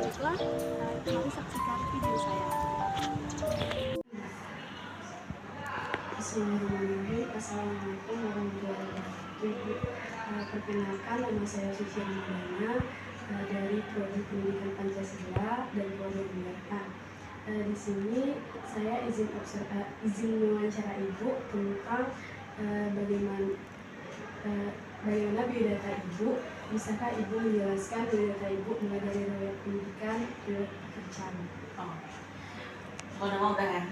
baiklah, mari saksikan video saya. Bismillahirrahmanirrahim. Assalamualaikum warahmatullahi wabarakatuh. Perkenalkan, nama saya Suci Ramadana dari Prodi Pendidikan Pancasila dan Keluarga Negaraan. Di sini saya izin mewawancara Ibu tentang bagaimana biodata Ibu. Bisakah Ibu menjelaskan biodata Ibu mulai dari riwayat pendidikan, riwayat pekerjaan? Nama udah ya?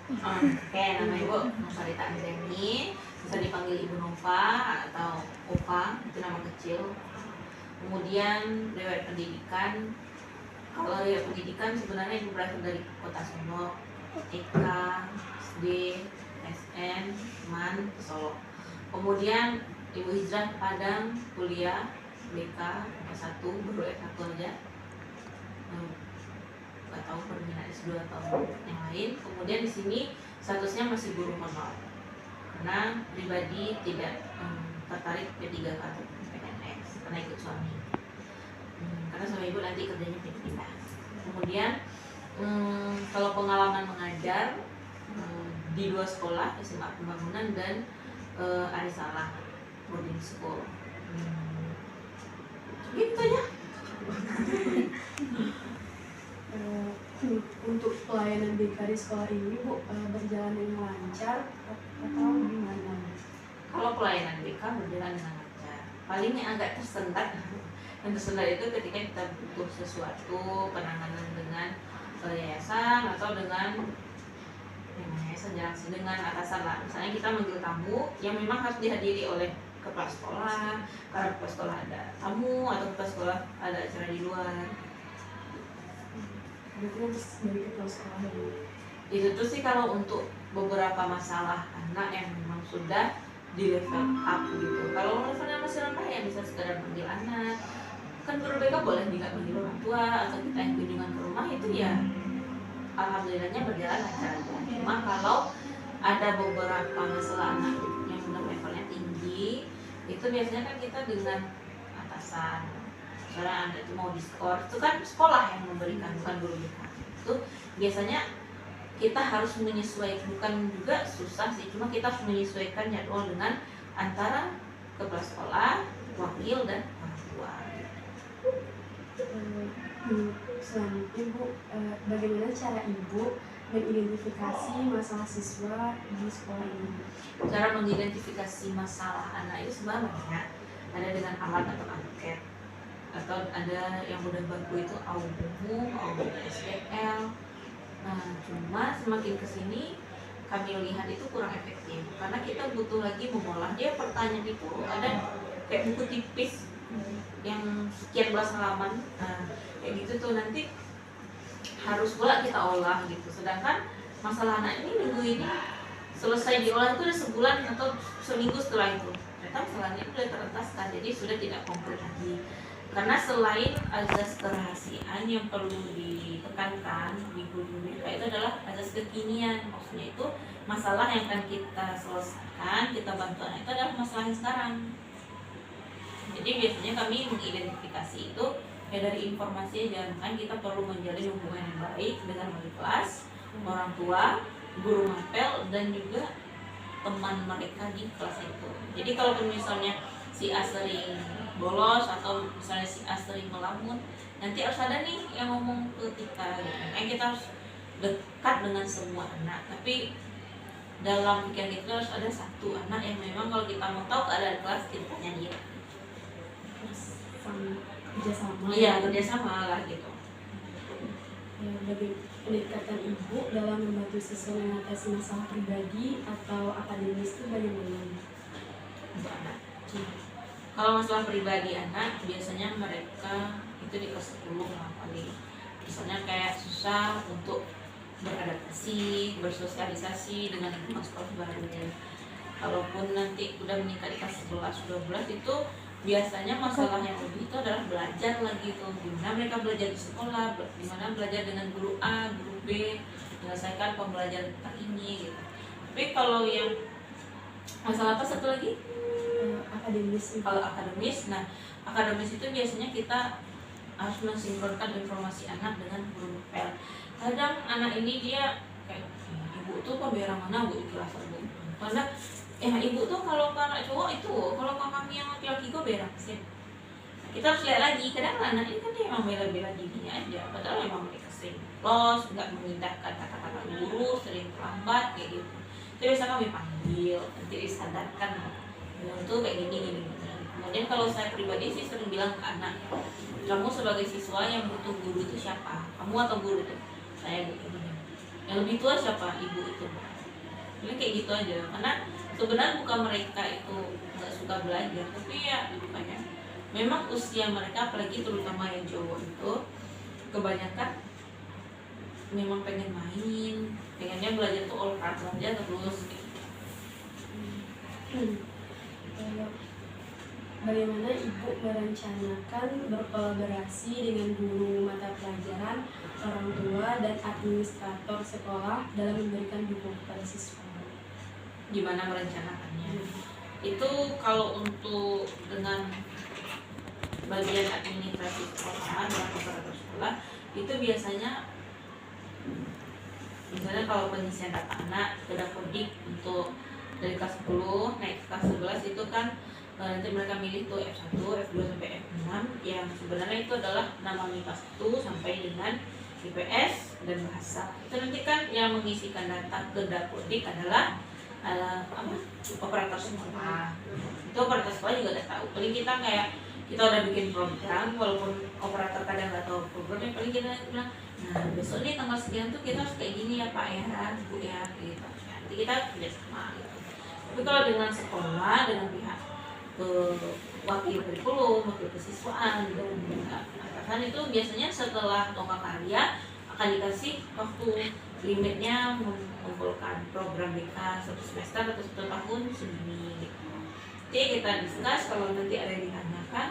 Oke, nama Ibu Nusarita Anzeni, bisa dipanggil Ibu Nova atau Opa, itu nama kecil. Kemudian riwayat pendidikan, kalau riwayat pendidikan sebenarnya Ibu berasal dari Kota Solo, TK, SD, SN, MAN, Solo. Kemudian Ibu hijrah ke Padang, kuliah, BK, S1, baru S1 aja. Gak tahu permintaan S2 atau yang lain. Kemudian di sini statusnya masih guru honor karena pribadi tidak tertarik P3K atau PNS karena ikut suami, karena suami Ibu nanti kerjanya pindah. Kemudian kalau pengalaman mengajar di 2 sekolah, SMA Pembangunan dan Arisalah boarding school, gitu ya. Untuk pelayanan BK di sekolah ini, Bu, berjalan dengan lancar atau gimana? Kalau pelayanan BK berjalan dengan lancar, paling yang agak tersendat itu ketika kita butuh sesuatu penanganan dengan yayasan atau dengan dengan atasan lah. Misalnya kita manggil tamu yang memang harus dihadiri oleh kepala sekolah, karena kepala sekolah ada tamu atau kepala sekolah ada acara di luar. Dari kepala sekolah Itu tuh sih kalau untuk beberapa masalah anak yang memang sudah di level up gitu. Kalau levelnya masih rendah ya bisa sekedar panggil anak. Kan guru BK boleh juga panggil orang tua atau kita yang kunjungan ke rumah, itu ya alhamdulillahnya berjalan lancar aja. Cuma kalau ada beberapa masalah anak yang sudah levelnya tinggi, itu biasanya kan kita dengan atasan. Misalnya Anda itu mau diskor, itu kan sekolah yang memberikan, bukan guru BK. Itu biasanya kita harus menyesuaikan, bukan juga susah sih, cuma kita harus menyesuaikan jadwal dengan antara kepala sekolah, wakil, dan orang tua. Selanjutnya, Bu, bagaimana cara Ibu mengidentifikasi masalah siswa di sekolah ini? Cara mengidentifikasi masalah anak itu sebenarnya banyak. Ada dengan alat atau angket, atau ada yang udah baku itu umum, SPL. Nah, cuma semakin kesini kami lihat itu kurang efektif karena kita butuh lagi mengolah. Dia pertanyaan itu ada kayak buku tipis yang sekian belas halaman, kayak gitu tuh nanti harus pula kita olah gitu. Sedangkan masalah anak ini minggu ini selesai diolah itu udah sebulan atau seminggu setelah itu ternyata masalahnya itu sudah terentaskan, jadi sudah tidak konkret lagi. Karena selain azas kerahasiaan yang perlu ditekankan di guru BK itu adalah azas kekinian. Maksudnya itu masalah yang akan kita selesaikan, kita bantu anak itu adalah masalah yang sekarang. Jadi biasanya kami mengidentifikasi itu ya dari informasi aja. Kan kita perlu menjalin hubungan yang baik dengan wali kelas, orang tua, guru mapel, dan juga teman mereka di kelas itu. Jadi kalau misalnya si A sering bolos atau misalnya si A sering melamun, nanti harus ada nih yang ngomong ke kita gitu. Kita harus dekat dengan semua anak, tapi dalam pikiran kita harus ada satu anak yang memang kalau kita mau tahu keadaan kelas, kita tanya dia. Kerjasama. Iya, kerjasama lah gitu. Bagi pendekatan Ibu dalam membantu siswa mengatasi masalah pribadi atau akademis itu bagaimana? Untuk anak. Kalau masalah pribadi anak, biasanya mereka itu di kelas 10 kali. Misalnya kayak susah untuk beradaptasi, bersosialisasi dengan lingkungan sekolah baru. Kalaupun nanti udah meningkat di kelas 11, 12 itu biasanya masalah yang lebih itu adalah belajar lagi tuh. Gimana mereka belajar di sekolah, gimana belajar dengan guru A, guru B, menyelesaikan pembelajaran tentang ini gitu. Tapi kalau yang masalah apa satu lagi? Akademis. Kalau akademis, nah akademis itu biasanya kita harus mensinkronkan informasi anak dengan guru novel. Kadang anak ini dia kayak, ibu tuh pemberan mana bu di kelas bu, karena ibu tuh kalau ke anak cowok itu, kalau ke kami yang laki-laki gue berak sih. Kita harus lihat lagi, kadang anak ini kan dia emang bela-bela dirinya aja, padahal emang mereka sering los, nggak mengindahkan kata-kata guru, sering terlambat kayak gitu. Jadi biasa kami panggil, nanti disadarkan, bilang tuh kayak gini. Kemudian kalau saya pribadi sih sering bilang ke anak, kamu sebagai siswa yang butuh guru itu siapa? Kamu atau guru itu? Saya gitu. Yang lebih tua siapa? Ibu itu. Jadi kayak gitu aja. Karena sebenarnya bukan mereka itu nggak suka belajar, tapi ya kayak memang usia mereka, apalagi terutama yang cowok itu kebanyakan memang pengen main, pengennya belajar tuh olahraga aja terus. Bagaimana ibu merencanakan berkolaborasi dengan guru mata pelajaran, orang tua, dan administrator sekolah dalam memberikan dukungan kepada siswa? Gimana merencanakannya? Itu kalau untuk dengan bagian administrasi sekolah dan operator sekolah itu biasanya, misalnya kalau pengisian data anak sudah kodik untuk dari kelas 10 naik ke kelas 11 itu kan nanti mereka milih tuh F1, F2 sampai F6 yang sebenarnya itu adalah nama MIPA 1 sampai dengan IPS dan bahasa. Itu nanti kan yang mengisikan data ke Dapodik adalah operator sekolah. Itu operator sekolah juga udah tahu. Paling kita kayak kita udah bikin program, walaupun operator kadang nggak tahu programnya, paling kita bilang, nah besok nih tanggal sekian tuh kita harus kayak gini ya Pak ya, Bu ya, gitu. Nanti kita kerjasama. Gitu. Tapi kalau dengan sekolah, dengan pihak wakil kurikulum, wakil kesiswaan, dan atasan itu biasanya setelah tonggak karya akan dikasih waktu limitnya mengumpulkan program BK 1 semester atau 1 tahun segini gitu. Jadi kita diskus, kalau nanti ada yang ditanyakan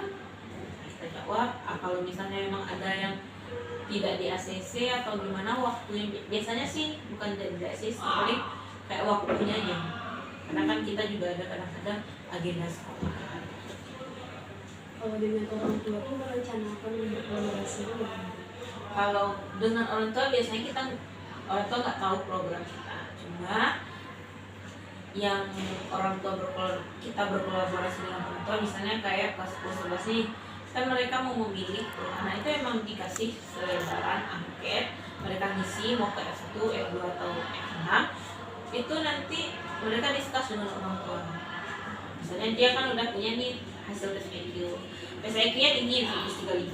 kita jawab. Kalau misalnya memang ada yang tidak di ACC atau gimana waktunya, biasanya sih bukan tidak di ACC, paling kayak waktunya aja. Karena kan kita juga ada kadang-kadang agenda sekolah. Kalau dengan orang tua tuh merencanakan berkolaborasi dengan? Kalau dengan orang tua biasanya orang tua nggak tahu program kita, cuma yang orang tua kita berkolaborasi dengan orang tua, misalnya kayak kelas 10-11 nih, kan mereka mau memilih, nah itu emang dikasih selebaran angket, mereka ngisi mau ke F1, F2 atau F6, itu nanti mereka diskus dengan orang tua. Misalnya dia kan udah punya nih hasil tes IQ, tes IQ-nya tinggi 135,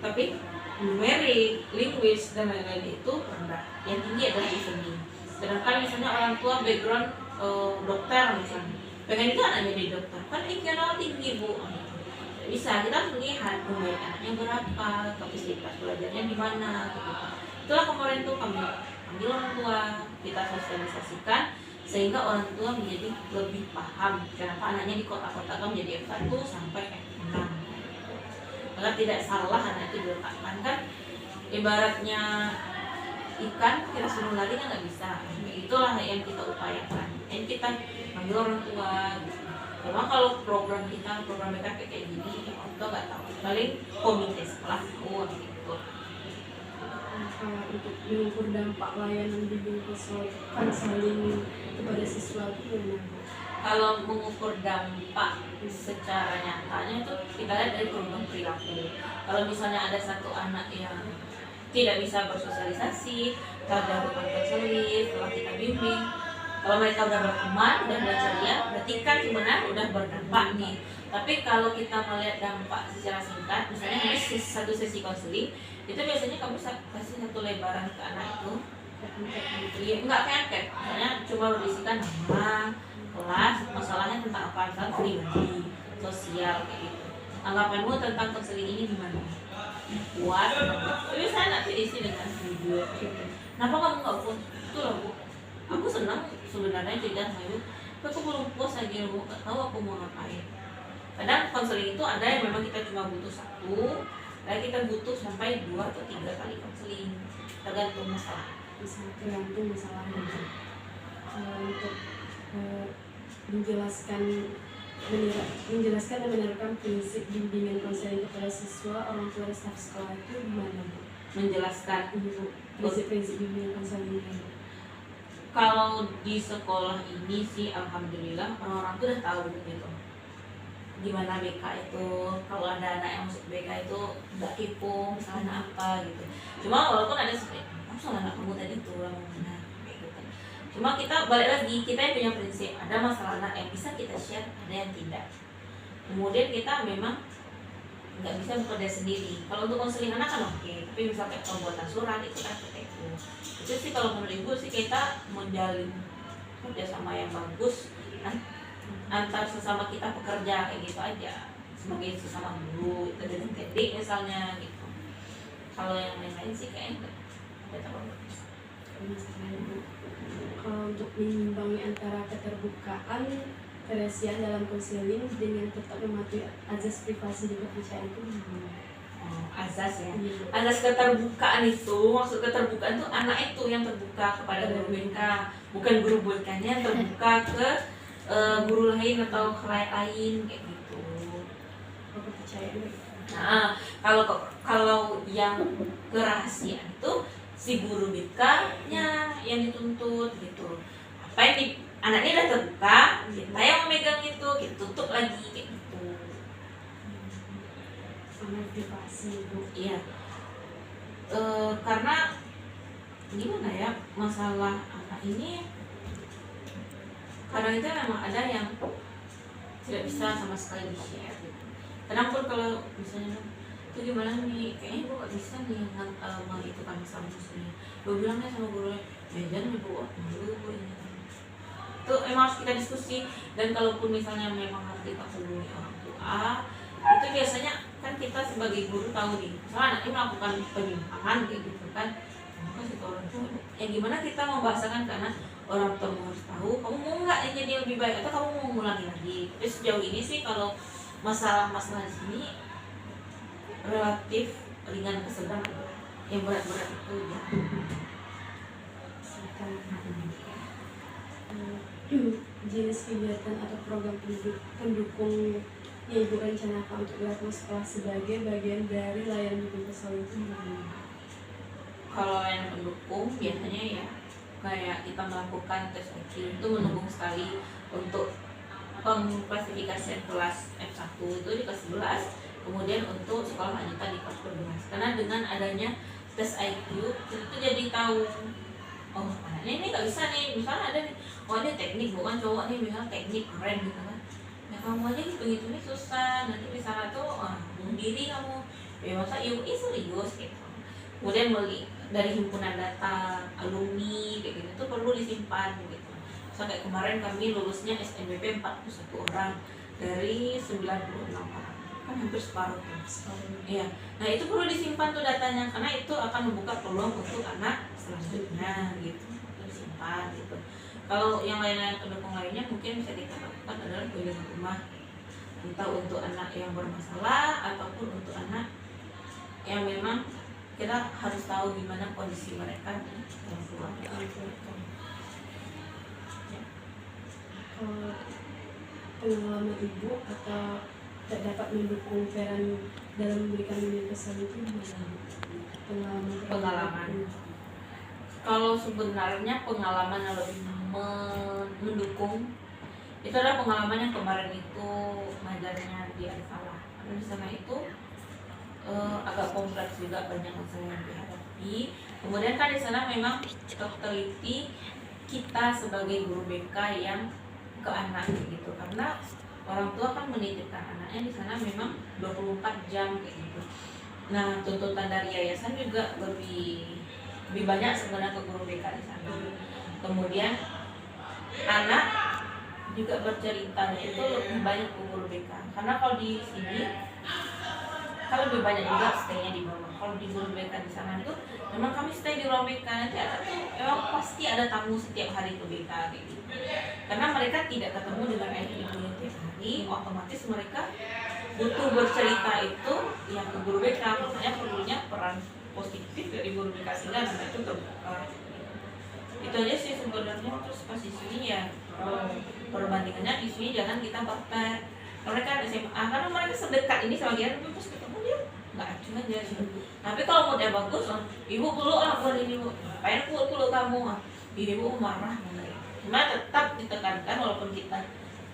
tapi numerik, linguis dan lain-lain itu rendah. Yang tinggi adalah listening. Sedangkan misalnya orang tua background dokter misalnya, pengen itu anaknya jadi dokter, kan IQ-nya tinggi bu. Tidak bisa, kita harus melihat numerik anaknya berapa, kapasitas belajarnya di mana. Gitu. Itulah kemarin tuh kami panggil orang tua, kita sosialisasikan sehingga orang tua menjadi lebih paham kenapa anaknya di kota-kota menjadi F1 sampai F6. Maka tidak salah anak itu diletakkan, kan ibaratnya ikan kita suruh lari kan nggak bisa. Itulah yang kita upayakan, yang kita panggil orang tua. Memang kalau program mereka kayak gini, orang tua nggak tahu, paling komite sekolah tahu gitu. Untuk mengukur dampak layanan bimbing konseling kepada siswa itu gimana? Kalau mengukur dampak secara nyatanya itu kita lihat dari perubahan perilaku. Kalau misalnya ada satu anak yang tidak bisa bersosialisasi, kita lakukan konseling, setelah kita bimbing, kalau mereka udah berteman, udah belajar ceria, berarti kan sebenarnya udah berdampak nih. Tapi kalau kita melihat dampak secara singkat, misalnya ini satu sesi konseling, itu biasanya kamu kasih satu lebaran ke anak itu, enggak kayak misalnya cuma berisikan nama, kelas, masalahnya tentang apa, misalnya pribadi, sosial kayak gitu. Anggapanmu tentang konseling ini gimana? Puas? Tapi saya nanti isi dengan video. Kenapa kamu nggak puas? Itu loh bu, aku senang sebenarnya cerita sama ibu, tapi aku belum puas lagi bu, nggak tahu aku mau ngapain. Kadang konseling itu ada yang memang kita cuma butuh satu, dan kita butuh sampai 2 atau 3 kali konseling, tergantung masalah. Tergantung masalahnya. Untuk menjelaskan menjelaskan dan menerapkan prinsip bimbingan konseling kepada siswa, orang tua, dan staf sekolah itu gimana Bu? Menjelaskan Ibu, prinsip bimbingan konseling itu. kalau di sekolah ini sih alhamdulillah orang-orang tuh udah tahu gitu gimana BK itu. Kalau ada anak yang masuk BK itu nggak kepo misalnya apa gitu, cuma walaupun ada sebenarnya soal anak kamu tadi tuh orang mana kayak gitu. Cuma kita balik lagi, kita yang punya prinsip, ada masalah anak yang bisa kita share, ada yang tidak. Kemudian kita memang nggak bisa bekerja sendiri. Kalau untuk konseling anak kan oke, tapi misalnya pembuatan surat itu kan PTU. Itu sih kalau menurut ibu sih kita menjalin kerjasama yang bagus antar sesama kita pekerja kayak gitu aja, sebagai sesama guru itu dan TD misalnya gitu. Kalau yang lain-lain sih kayaknya nggak terlalu. Kalau untuk mengimbangi antara keterbukaan kerahasiaan dalam konseling dengan tetap mematuhi azas privasi dan kepercayaan itu gimana? Azas ya. Azas keterbukaan itu, maksud keterbukaan itu anak itu yang terbuka kepada guru BK, bukan guru BK-nya yang terbuka ke guru lain atau klien lain kayak gitu. Kepercayaan. Nah, kalau yang kerahasiaan itu si guru BK-nya yang dituntut gitu. Apa yang anaknya udah terbuka, kita yang memegang itu, kita tutup lagi kayak gitu. Sama privasi Bu. Iya. Karena gimana ya, masalah anak ini kadang itu memang ada yang tidak bisa sama sekali di-share gitu. Kadang pun kalau misalnya itu gimana nih, kayaknya gue gak bisa nih itu kan sama musuhnya. Gue bilangnya sama gurunya, jangan ibu malu gue ini. Itu emang harus kita diskusi. Dan kalaupun misalnya memang harus dipaksa orang tua, itu biasanya kan kita sebagai guru tahu nih, misalnya anaknya melakukan penyimpangan kayak gitu kan, kasih tahu orang tua. Ya gimana kita membahasakan, karena orang tua harus tahu, kamu mau nggak ini jadi lebih baik atau kamu mau ngulangi lagi. Tapi sejauh ini sih kalau masalah-masalah di sini relatif ringan ke sedang, yang berat-berat itu ya. Jenis kegiatan atau program pendukung yang Ibu rencanakan untuk dilakukan sekolah sebagai bagian dari layanan bimbingan konseling itu gimana? Kalau yang pendukung biasanya ya kayak kita melakukan tes IQ itu mendukung sekali untuk pengklasifikasian kelas F1 itu di kelas 11, kemudian untuk sekolah lanjutan di kelas 12. Karena dengan adanya tes IQ kita tuh jadi tahu, oh anaknya ini nggak bisa nih, misalnya ada nih, oh ini teknik bukan cowok nih, misalnya teknik keren gitu kan, ya kamu aja hitung-hitungnya susah, nanti misalnya tuh bunuh diri kamu, ya masa UI serius gitu. Kemudian dari himpunan data alumni kayak gitu tuh perlu disimpan gitu. Sampai kemarin kami lulusnya SNBP 41 orang dari 96 orang, kan hampir separuh kan. Iya. Nah itu perlu disimpan tuh datanya, karena itu akan membuka peluang untuk anak selanjutnya gitu, disimpan gitu. Kalau yang lain-lain pendukung lainnya mungkin bisa kita lakukan adalah kunjungan rumah, entah untuk anak yang bermasalah ataupun untuk anak yang memang kita harus tahu gimana kondisi mereka yang keluarga. Pengalaman Ibu atau dapat mendukung peran dalam memberikan bimbingan konseling itu gimana? Pengalaman. Kalau sebenarnya pengalaman yang lebih mendukung itu adalah pengalaman yang kemarin itu ngajarnya di Alfalah. Karena di sana itu agak kompleks juga, banyak masalah yang dihadapi. Kemudian kan di sana memang terteliti kita sebagai guru BK yang ke anak gitu, karena orang tua kan menitipkan anaknya di sana memang 24 jam kayak gitu. Nah tuntutan dari yayasan juga lebih banyak sebenarnya ke guru BK di sana. Kemudian anak juga bercerita itu lebih banyak ke guru BK, karena kalau di sini kan lebih banyak juga stay-nya di bawah. Kalau di guru BK di sana itu memang kami stay di ruang BK, nanti ada tuh memang pasti ada tamu setiap hari ke BK kayak gitu. Karena mereka tidak ketemu dengan ayah ibunya tiap hari, otomatis mereka butuh bercerita itu yang ke guru BK. Makanya perlunya peran positif dari guru BK sehingga anak itu terbuka. Itu aja sih sebenarnya. Terus pas di sini ya Perbandingannya di sini jangan kita compare. Mereka ada SMA karena mereka sedekat ini sama dia, tapi pas ketemu dia nggak acuh aja gitu. Tapi kalau moodnya bagus, ibu peluk lah buat ini bu, pengen peluk kamu, ibu marah mulai. Cuma tetap ditekankan walaupun kita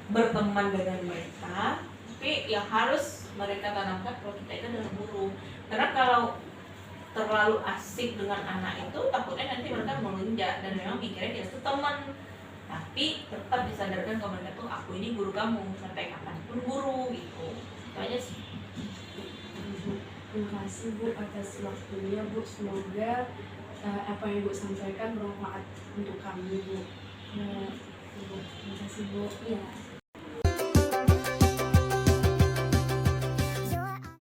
berteman dengan mereka, tapi yang harus mereka tanamkan kalau kita itu adalah guru. Karena kalau terlalu asik dengan anak itu takutnya nanti mereka melunjak dan memang mikirnya dia itu teman, tapi tetap disadarkan ke mereka tuh aku ini guru kamu sampai kapanpun guru gitu. Itu aja sih. Terima kasih Bu atas waktunya Bu, semoga apa yang Bu sampaikan bermanfaat untuk kami Bu. Terima kasih Bu. Iya.